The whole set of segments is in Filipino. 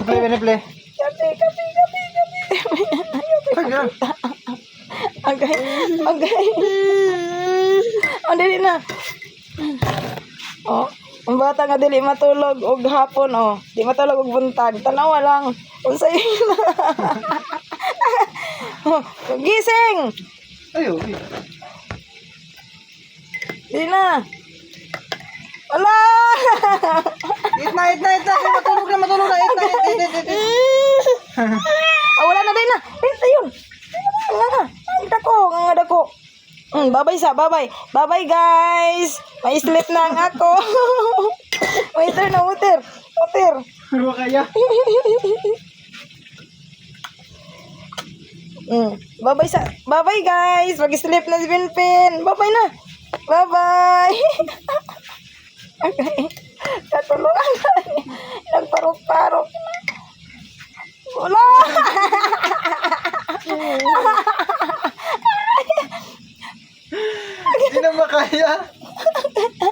Play, play. Kapi. Agay. Oh, dili na. Oh, ang bata nga dili matulog og hapon, oh. Di matulog og buntag. Tanawa lang. Unsay oh, gising. Ayo. Di na. Ala! It na. Matulog na. It. Wala na din na. Pinta yun. Ang dako. Bye-bye. Bye-bye, guys. May sleep na ang ako. Waiter na, waiter. Ano kaya? Bye-bye, guys. Mag-sleep na si Pinpin. Bye-bye na. Bye-bye. Okay. Katulungan na. Nagparok-parok. Wala. Hindi na makaya.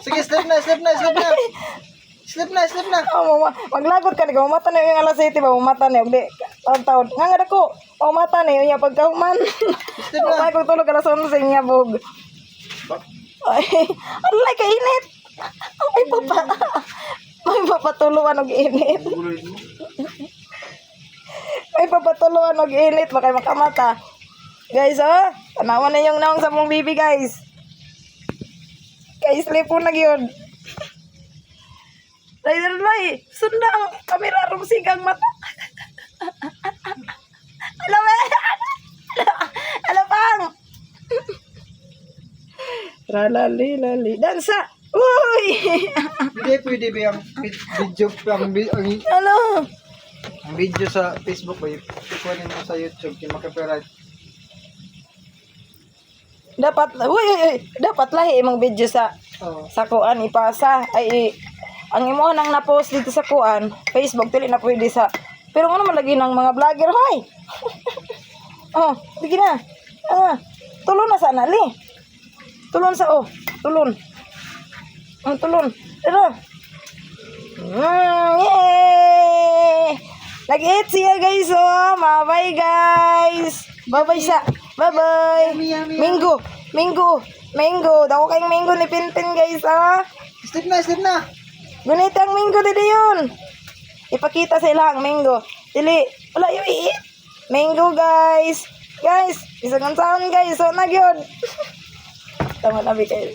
Sige, sleep na. Sleep na. Oh, maglagot ka ni mata na yung alas 7 ba mata na ugdi taon nga nga dako o mata na yung pagkahuman ay kung tulog alas 11 nya bog ay alay ka init may papatuluan og init baka makamata guys. Oh, tanawan na yung naong sa mong bibi guys sleep po na gyud. Lay, sunda ang kamera rum sigang mata. Pang. Lali. Dansa. Uy. Hindi pwede ba ang video ang video sa Facebook ba? Ikunin mo sa YouTube kung makapirate. Dapat lahi imong video sa kuan ipasa ay ang imo nang na-post dito sa kuan Facebook dili na pwede sa pero ano man lagi ng mga vlogger hoy. Oh, sige na. Tulon na sana li. Tulon sa tulon. Tulon. Pero yay! Nag-eat siya guys. Bye guys. Bye sa. Bye. Mango. Dako kayong mango ni Pinpin guys. Sleep na. Gunit ang mango dito yun. Ipakita sa ilang mango. Dili. Wala yung i-eat. Mango guys. Guys, isang taon guys. So, nagyod. Tama na, kayo.